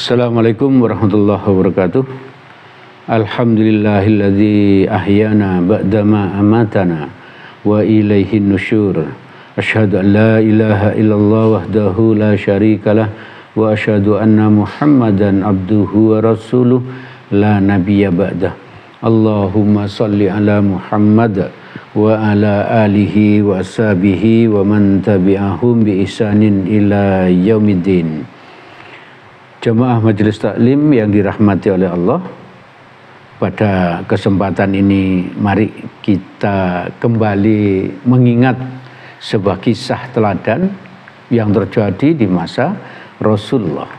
Assalamualaikum warahmatullahi wabarakatuh. Alhamdulillahilladzi ahyana ba'dama amatana wa ilaihin nusyur. Asyhadu an la ilaha illallah wahdahu la syarikalah wa asyhadu anna Muhammadan abduhu wa rasuluh la nabiyya ba'dah. Allahumma salli ala Muhammad wa ala alihi wa ashabihi wa man tabi'ahum bi ihsanin ila yaumiddin. Jemaah Majelis Taklim yang dirahmati oleh Allah, pada kesempatan ini mari kita kembali mengingat sebuah kisah teladan yang terjadi di masa Rasulullah.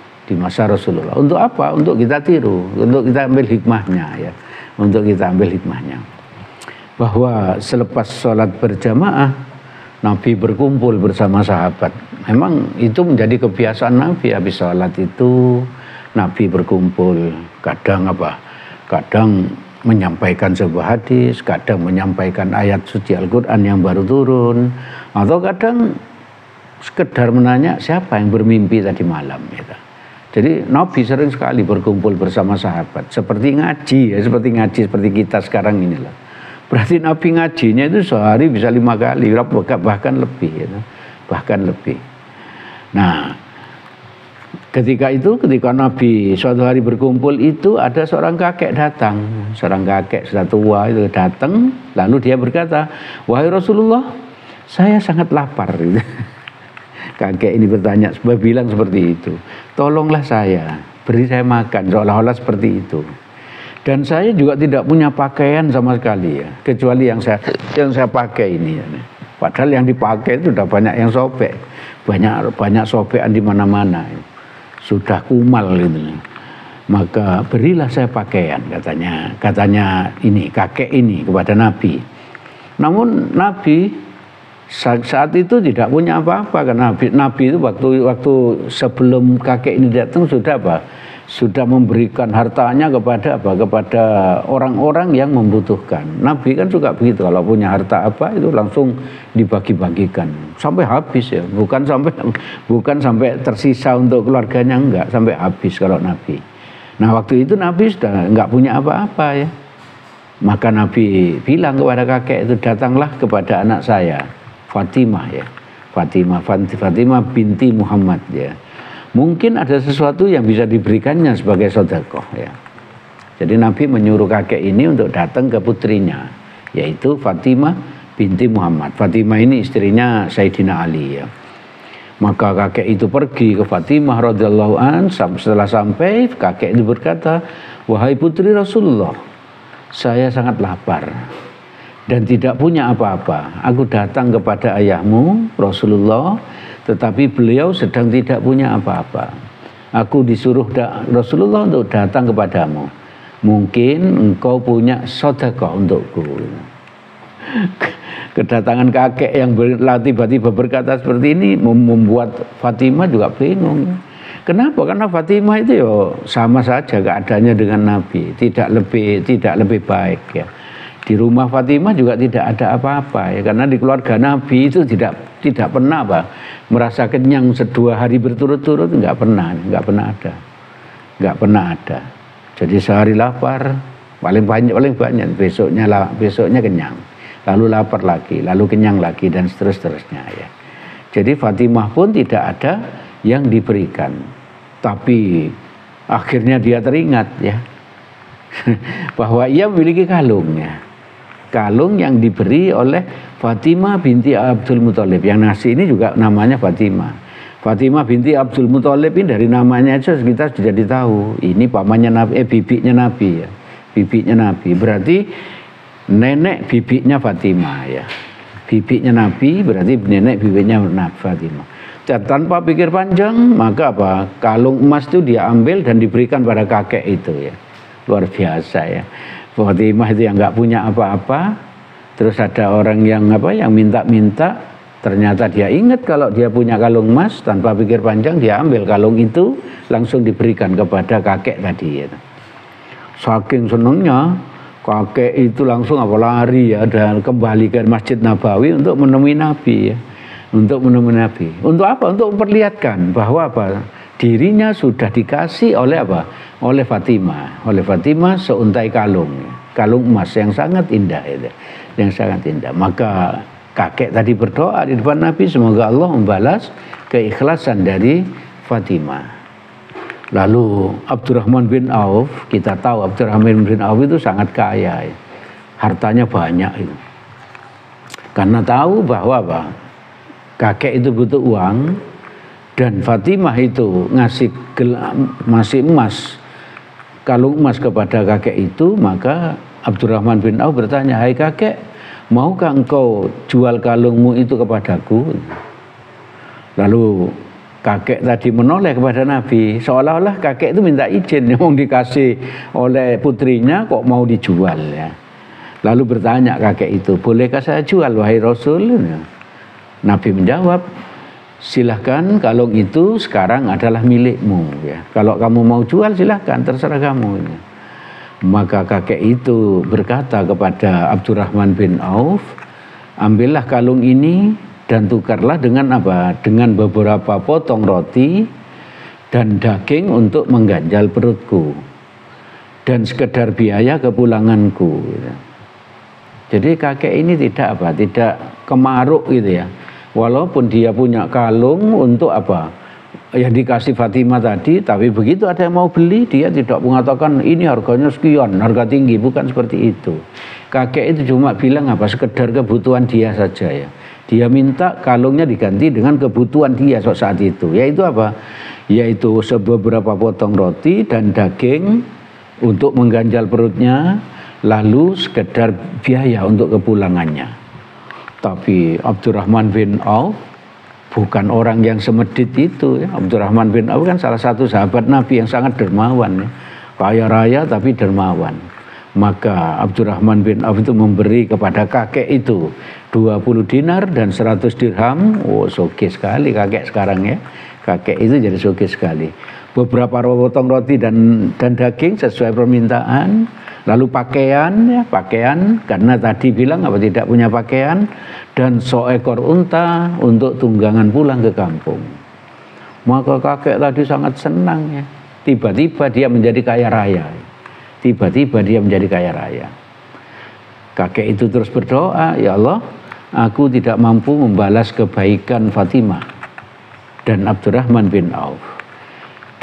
Untuk apa? Untuk kita tiru, untuk kita ambil hikmahnya ya. Untuk kita ambil hikmahnya. Bahwa selepas sholat berjamaah, Nabi berkumpul bersama sahabat. Memang itu menjadi kebiasaan Nabi, habis sholat itu Nabi berkumpul. Kadang menyampaikan sebuah hadis, kadang menyampaikan ayat suci Al-Quran yang baru turun, atau kadang sekedar menanya siapa yang bermimpi tadi malam gitu. Jadi Nabi sering sekali berkumpul bersama sahabat, seperti ngaji seperti kita sekarang inilah. Berarti Nabi ngajinya itu sehari bisa 5 kali, bahkan lebih gitu. Nah, ketika Nabi suatu hari berkumpul itu ada seorang kakek datang, seorang kakek sudah tua itu datang, lalu dia berkata, "Wahai Rasulullah, saya sangat lapar." Kakek ini bertanya, bilang seperti itu, "Tolonglah saya, beri saya makan," seolah-olah seperti itu. Dan saya juga tidak punya pakaian sama sekali ya, kecuali yang saya pakai ini ya. Padahal yang dipakai itu sudah banyak yang sobek, banyak sobekan di mana-mana, sudah kumal gitu. Maka berilah saya pakaian, katanya ini kakek ini kepada Nabi. Namun Nabi saat itu tidak punya apa-apa, karena Nabi itu waktu sebelum kakek ini datang sudah memberikan hartanya kepada orang-orang yang membutuhkan. Nabi kan juga begitu, kalau punya harta itu langsung dibagi-bagikan sampai habis ya, bukan sampai tersisa untuk keluarganya, enggak, sampai habis kalau Nabi. Nah, waktu itu Nabi sudah enggak punya apa-apa ya. Maka Nabi bilang kepada kakek itu, "Datanglah kepada anak saya, Fatimah ya. Fatimah binti Muhammad ya. Mungkin ada sesuatu yang bisa diberikannya sebagai sedekah ya." Jadi Nabi menyuruh kakek ini untuk datang ke putrinya, yaitu Fatimah binti Muhammad. Fatimah ini istrinya Sayyidina Ali ya. Maka kakek itu pergi ke Fatimah radhiyallahu an. Setelah sampai, kakek itu berkata, "Wahai putri Rasulullah, saya sangat lapar dan tidak punya apa-apa. Aku datang kepada ayahmu Rasulullah, tetapi beliau sedang tidak punya apa-apa. Aku disuruh Rasulullah untuk datang kepadamu. Mungkin engkau punya sedekah untukku." Kedatangan kakek yang tiba-tiba berkata seperti ini membuat Fatimah juga bingung. Kenapa? Karena Fatimah itu ya sama saja keadaannya dengan Nabi, tidak lebih baik ya. Di rumah Fatimah juga tidak ada apa-apa ya, karena di keluarga Nabi itu tidak pernah merasa kenyang 2 hari berturut-turut, nggak pernah ada. Jadi sehari lapar, paling banyak besoknya kenyang, lalu lapar lagi, lalu kenyang lagi, dan seterusnya ya. Jadi Fatimah pun tidak ada yang diberikan, tapi akhirnya dia teringat ya bahwa ia memiliki kalung yang diberi oleh Fatimah binti Abdul Muthalib. Yang ngasih ini juga namanya Fatimah. Fatimah binti Abdul Muthalib ini dari namanya aja kita sudah tahu ini pamannya Nabi, bibinya Nabi ya. Bibinya Nabi berarti nenek bibinya Fatimah ya. Bibinya Nabi berarti nenek bibinya Fatimah. Dan tanpa pikir panjang, maka kalung emas itu dia ambil dan diberikan pada kakek itu ya. Luar biasa ya. Fatimah itu yang nggak punya apa-apa, terus ada orang yang minta-minta, ternyata dia ingat kalau dia punya kalung emas, tanpa pikir panjang dia ambil kalung itu, langsung diberikan kepada kakek tadi ya. Saking senangnya kakek itu langsung lari ya, dan kembali ke Masjid Nabawi untuk menemui Nabi ya. Untuk apa? Untuk memperlihatkan bahwa dirinya sudah dikasih oleh apa? Oleh Fatimah. Oleh Fatimah seuntai kalung emas yang sangat indah itu. Yang sangat indah. Maka kakek tadi berdoa di depan Nabi, semoga Allah membalas keikhlasan dari Fatimah. Lalu Abdurrahman bin Auf, kita tahu Abdurrahman bin Auf itu sangat kaya, hartanya banyak itu. Karena tahu bahwa apa? Kakek itu butuh uang dan Fatimah itu ngasih emas, kalung emas kepada kakek itu, maka Abdurrahman bin Auf bertanya, "Hai kakek, maukah engkau jual kalungmu itu kepadaku?" Lalu kakek tadi menoleh kepada Nabi, seolah-olah kakek itu minta izin, yang dikasih oleh putrinya kok mau dijual ya. Lalu bertanya kakek itu, "Bolehkah saya jual wahai Rasul?" Nabi menjawab, "Silahkan, kalung itu sekarang adalah milikmu ya. Kalau kamu mau jual silahkan, terserah kamu." Maka kakek itu berkata kepada Abdurrahman bin Auf, "Ambillah kalung ini dan tukarlah dengan apa? Dengan beberapa potong roti dan daging untuk mengganjal perutku dan sekedar biaya kepulanganku." Jadi kakek ini tidak kemaruk gitu ya. Walaupun dia punya kalung untuk apa? Yang dikasih Fatimah tadi, tapi begitu ada yang mau beli, dia tidak mengatakan ini harganya sekian, harga tinggi, bukan seperti itu. Kakek itu cuma bilang apa? Sekedar kebutuhan dia saja ya. Dia minta kalungnya diganti dengan kebutuhan dia saat itu. Yaitu apa? Yaitu beberapa potong roti dan daging untuk mengganjal perutnya, lalu sekedar biaya untuk kepulangannya. Tapi Abdurrahman bin Auf bukan orang yang semedit itu ya. Abdurrahman bin Auf kan salah satu sahabat Nabi yang sangat dermawan ya. Kaya raya tapi dermawan. Maka Abdurrahman bin Auf itu memberi kepada kakek itu 20 dinar dan 100 dirham. Oh, sugih sekali kakek sekarang ya. Kakek itu jadi sugih sekali. Beberapa potong roti dan daging sesuai permintaan. Lalu pakaian ya, pakaian karena tadi bilang apa tidak punya pakaian, dan seekor unta untuk tunggangan pulang ke kampung. Maka kakek tadi sangat senang ya. Tiba-tiba dia menjadi kaya raya. Tiba-tiba dia menjadi kaya raya. Kakek itu terus berdoa, "Ya Allah, aku tidak mampu membalas kebaikan Fatimah dan Abdurrahman bin Auf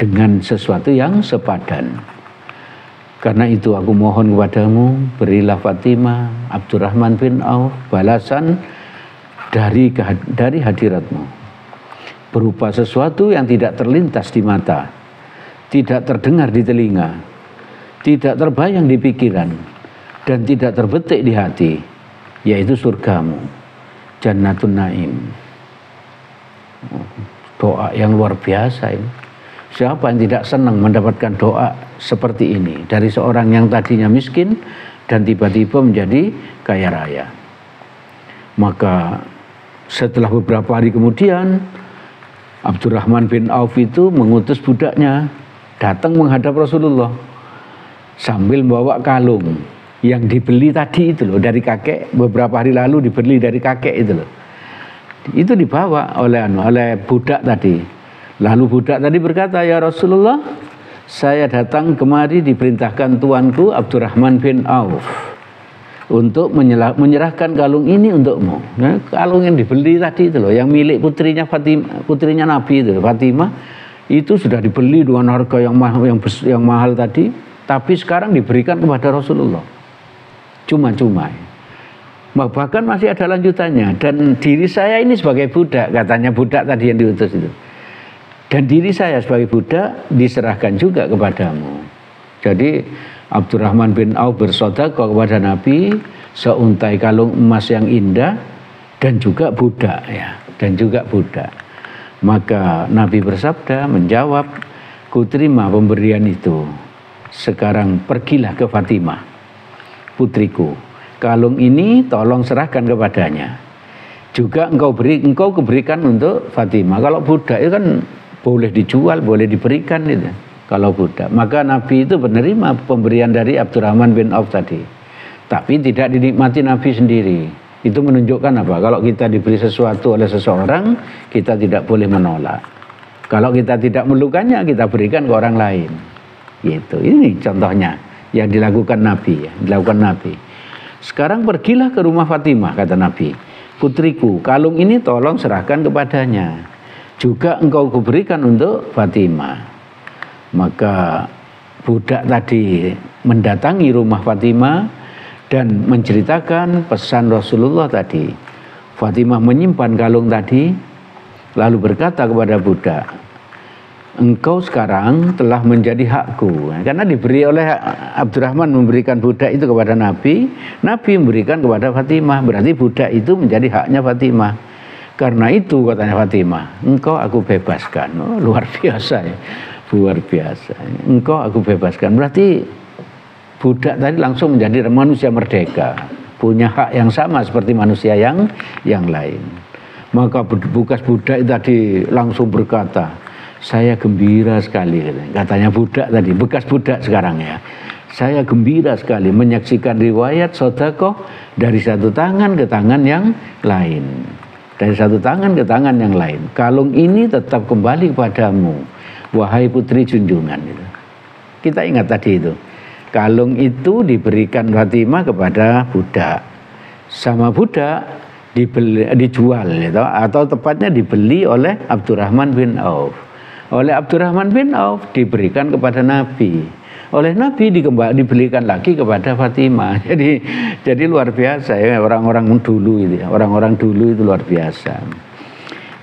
dengan sesuatu yang sepadan. Karena itu aku mohon kepadamu, berilah Fatimah, Abdurrahman bin Auf balasan dari hadiratmu, berupa sesuatu yang tidak terlintas di mata, tidak terdengar di telinga, tidak terbayang di pikiran, dan tidak terbetik di hati, yaitu surgamu, Jannatun Naim." Doa yang luar biasa ini. Siapa yang tidak senang mendapatkan doa seperti ini dari seorang yang tadinya miskin dan tiba-tiba menjadi kaya raya. Maka setelah beberapa hari kemudian, Abdurrahman bin Auf itu mengutus budaknya datang menghadap Rasulullah sambil membawa kalung yang dibeli tadi itu loh, dari kakek, beberapa hari lalu dibeli dari kakek itu loh. Itu dibawa oleh budak tadi. Lalu budak tadi berkata, "Ya Rasulullah, saya datang kemari diperintahkan tuanku Abdurrahman bin Auf untuk menyerahkan kalung ini untukmu." Nah, kalung yang dibeli tadi itu loh, yang milik putrinya Nabi itu, Fatimah, itu sudah dibeli dengan harga yang mahal tadi, tapi sekarang diberikan kepada Rasulullah cuma-cuma. Bahkan masih ada lanjutannya, dan diri saya ini sebagai budak, katanya budak tadi yang diutus itu, dan diri saya sebagai budak diserahkan juga kepadamu. Jadi Abdurrahman bin Auf bersedekah kepada Nabi seuntai kalung emas yang indah dan juga budak ya, dan juga budak. Maka Nabi bersabda, menjawab, "Kuterima pemberian itu. Sekarang pergilah ke Fatimah, putriku. Kalung ini tolong serahkan kepadanya. Juga engkau berikan untuk Fatimah." Kalau budak itu kan boleh dijual, boleh diberikan itu. Kalau budak, maka Nabi itu menerima pemberian dari Abdurrahman bin Auf tadi. Tapi tidak dinikmati Nabi sendiri. Itu menunjukkan apa? Kalau kita diberi sesuatu oleh seseorang, kita tidak boleh menolak. Kalau kita tidak memerlukannya, kita berikan ke orang lain. Gitu. Ini contohnya yang dilakukan Nabi, Sekarang pergilah ke rumah Fatimah, kata Nabi. Putriku, kalung ini tolong serahkan kepadanya. Juga engkau kuberikan untuk Fatimah. Maka budak tadi mendatangi rumah Fatimah dan menceritakan pesan Rasulullah tadi. Fatimah menyimpan kalung tadi, lalu berkata kepada budak, engkau sekarang telah menjadi hakku. Karena diberi oleh Abdurrahman memberikan budak itu kepada Nabi, Nabi memberikan kepada Fatimah. Berarti budak itu menjadi haknya Fatimah. Karena itu katanya Fatimah, engkau aku bebaskan. Oh, luar biasa ya, luar biasa. Engkau aku bebaskan. Berarti budak tadi langsung menjadi manusia merdeka, punya hak yang sama seperti manusia yang lain. Maka bekas budak itu tadi langsung berkata, saya gembira sekali, katanya budak tadi, bekas budak sekarang ya. Saya gembira sekali menyaksikan riwayat sedekah dari satu tangan ke tangan yang lain. Dari satu tangan ke tangan yang lain. Kalung ini tetap kembali kepadamu, wahai putri junjungan. Kita ingat tadi itu. Kalung itu diberikan Fatimah kepada budak. Sama budak dijual gitu, atau tepatnya dibeli oleh Abdurrahman bin Auf. Oleh Abdurrahman bin Auf diberikan kepada Nabi. Oleh Nabi dibelikan lagi kepada Fatimah. Jadi luar biasa ya orang-orang dulu itu ya. Orang-orang dulu itu luar biasa.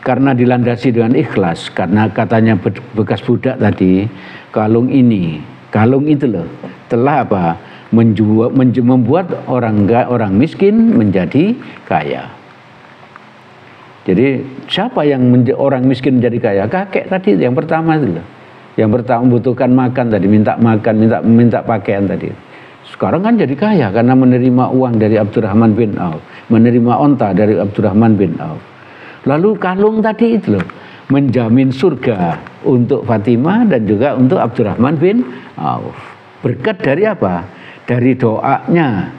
Karena dilandasi dengan ikhlas, karena katanya bekas budak tadi, kalung itu loh telah apa? Membuat orang miskin menjadi kaya. Jadi siapa yang orang miskin menjadi kaya? Kakek tadi yang pertama itu loh. Yang pertama membutuhkan makan tadi, minta makan, minta pakaian tadi. Sekarang kan jadi kaya karena menerima uang dari Abdurrahman bin Auf, menerima onta dari Abdurrahman bin Auf. Lalu kalung tadi itu loh menjamin surga untuk Fatimah dan juga untuk Abdurrahman bin Auf. Berkat dari apa? Dari doanya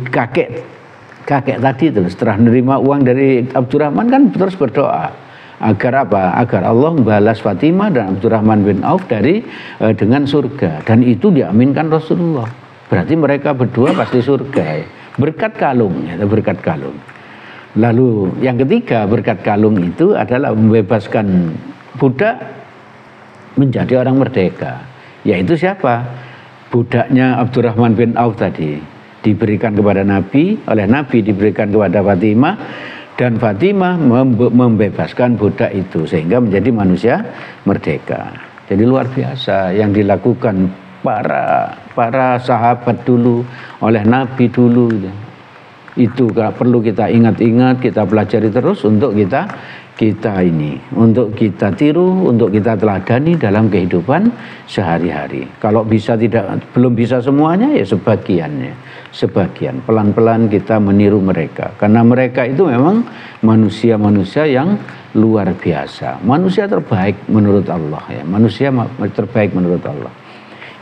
kakek tadi itu setelah menerima uang dari Abdurrahman kan terus berdoa agar apa? Agar Allah membalas Fatimah dan Abdurrahman bin Auf dengan surga, dan itu diaminkan Rasulullah. Berarti mereka berdua pasti surga ya. Berkat kalung ya, berkat kalung. Lalu yang ketiga berkat kalung itu adalah membebaskan budak menjadi orang merdeka. Yaitu siapa? Budaknya Abdurrahman bin Auf tadi diberikan kepada Nabi, oleh Nabi diberikan kepada Fatimah, dan Fatimah membebaskan budak itu sehingga menjadi manusia merdeka. Jadi luar biasa yang dilakukan para sahabat dulu, oleh Nabi dulu. Itu perlu kita ingat-ingat, kita pelajari terus untuk kita untuk kita tiru, untuk kita teladani dalam kehidupan sehari-hari. Kalau belum bisa semuanya ya sebagian pelan-pelan kita meniru mereka, karena mereka itu memang manusia-manusia yang luar biasa, manusia terbaik menurut Allah ya, manusia terbaik menurut Allah.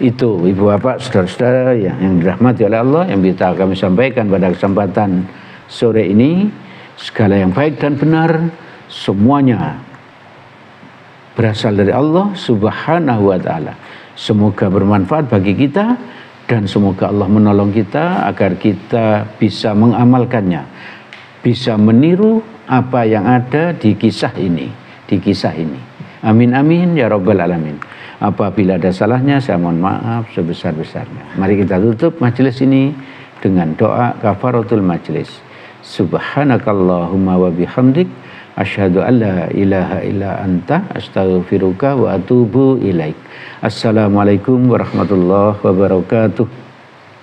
Itu ibu bapak saudara-saudara yang dirahmati oleh Allah, yang bisa kami sampaikan pada kesempatan sore ini. Segala yang baik dan benar semuanya berasal dari Allah Subhanahu wa ta'ala. Semoga bermanfaat bagi kita, dan semoga Allah menolong kita agar kita bisa mengamalkannya, bisa meniru apa yang ada di kisah ini. Amin amin ya rabbal alamin. Apabila ada salahnya saya mohon maaf sebesar-besarnya. Mari kita tutup majelis ini dengan doa kafaratul majelis. Subhanakallahumma wa bihamdik asyhadu an la ilaha illa anta astaghfiruka wa atubu ilaik. Assalamualaikum warahmatullahi wabarakatuh.